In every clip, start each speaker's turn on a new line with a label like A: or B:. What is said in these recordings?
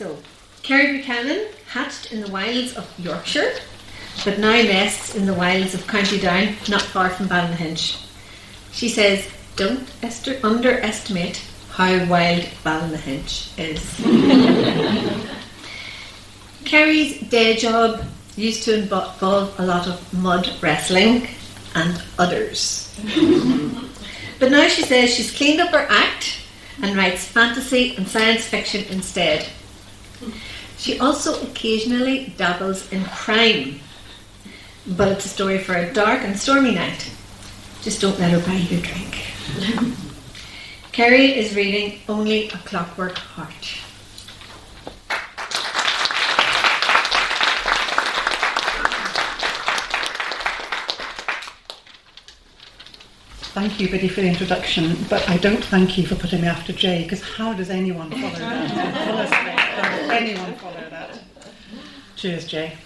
A: So, Kerry Buchannan hatched in the wilds of Yorkshire, but now nests in the wilds of County Down, not far from Ballynahinch. She says, don't underestimate how wild Ballynahinch is. Kerry's day job used to involve a lot of mud wrestling and udders. But now she says she's cleaned up her act and writes fantasy and science fiction instead. She also occasionally dabbles in crime, but it's a story for a dark and stormy night. Just don't let her buy you a drink. Kerry is reading Only a Clockwork Heart.
B: Thank you, Biddy, for the introduction, but I don't thank you for putting me after Jay, because how does anyone follow that? Honestly, how does anyone follow that? Cheers, Jay.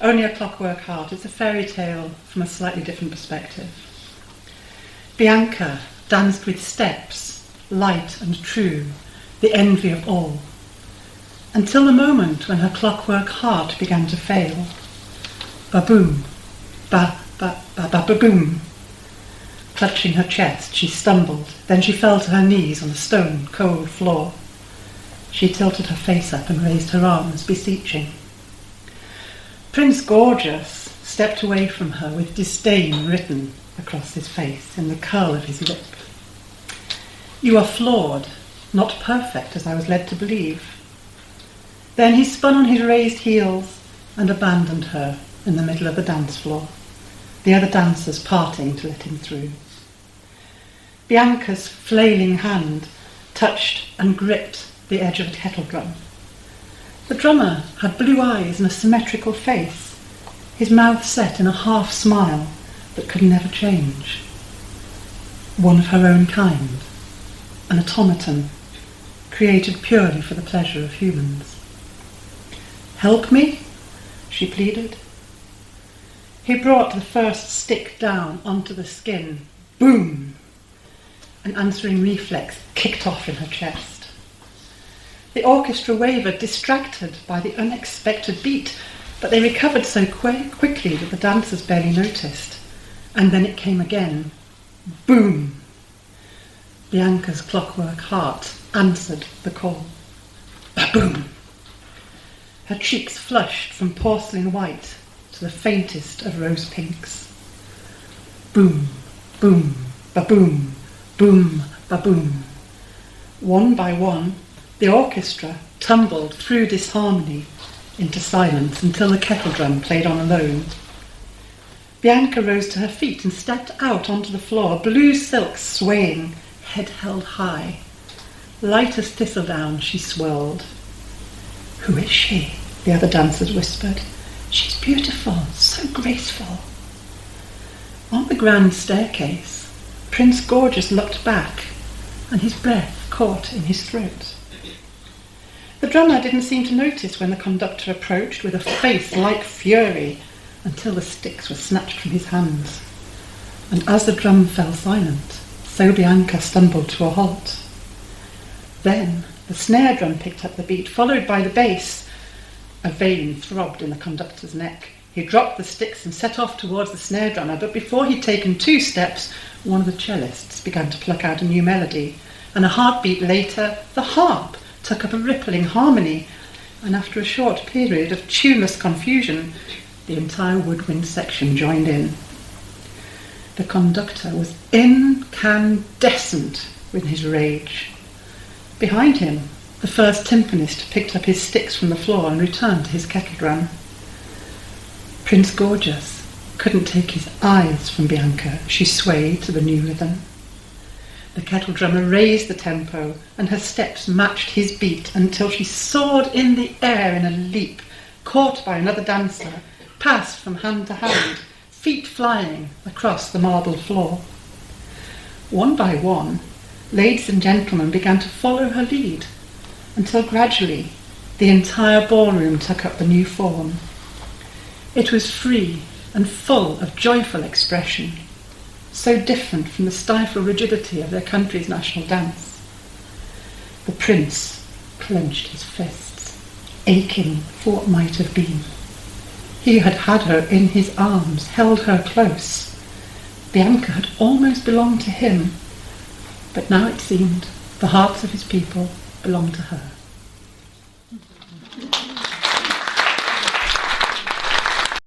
B: Only a Clockwork Heart. It's a fairy tale from a slightly different perspective. Bianca danced with steps, light and true, the envy of all, until the moment when her clockwork heart began to fail. Ba-boom, ba-ba-ba-ba-boom. Clutching her chest, she stumbled. Then she fell to her knees on the stone, cold floor. She tilted her face up and raised her arms, beseeching. Prince Gorgeous stepped away from her with disdain written across his face in the curl of his lip. You are flawed, not perfect, as I was led to believe. Then he spun on his raised heels and abandoned her in the middle of the dance floor, the other dancers parting to let him through. Bianca's flailing hand touched and gripped the edge of a kettle drum. The drummer had blue eyes and a symmetrical face, his mouth set in a half smile that could never change. One of her own kind, an automaton, created purely for the pleasure of humans. Help me, she pleaded. He brought the first stick down onto the skin. Boom! An answering reflex kicked off in her chest. The orchestra wavered, distracted by the unexpected beat, but they recovered so quickly that the dancers barely noticed. And then it came again. Boom! Bianca's clockwork heart answered the call. Ba-boom! Her cheeks flushed from porcelain white to the faintest of rose pinks. Boom, boom, ba-boom, boom, ba-boom. One by one, the orchestra tumbled through disharmony into silence until the kettle drum played on alone. Bianca rose to her feet and stepped out onto the floor, blue silk swaying, head held high. Light as thistledown, she swirled. Who is she? The other dancers whispered. She's beautiful, so graceful. On the grand staircase, Prince Gorgeous looked back, and his breath caught in his throat. The drummer didn't seem to notice when the conductor approached with a face like fury until the sticks were snatched from his hands. And as the drum fell silent, so Bianca stumbled to a halt. Then the snare drum picked up the beat, followed by the bass. A vein throbbed in the conductor's neck. He dropped the sticks and set off towards the snare drummer, but before he'd taken 2 steps, one of the cellists began to pluck out a new melody, and a heartbeat later, the harp took up a rippling harmony, and after a short period of tuneless confusion, the entire woodwind section joined in. The conductor was incandescent with his rage. Behind him, the first timpanist picked up his sticks from the floor and returned to his kettle drum. Prince Gorgeous couldn't take his eyes from Bianca as she swayed to the new rhythm. The kettle drummer raised the tempo, and her steps matched his beat until she soared in the air in a leap, caught by another dancer, passed from hand to hand, feet flying across the marble floor. One by one, ladies and gentlemen began to follow her lead, until gradually the entire ballroom took up the new form. It was free and full of joyful expression, so different from the stifled rigidity of their country's national dance. The prince clenched his fists, aching for what might have been. He had had her in his arms, held her close. Bianca had almost belonged to him, but now it seemed the hearts of his people belonged to her.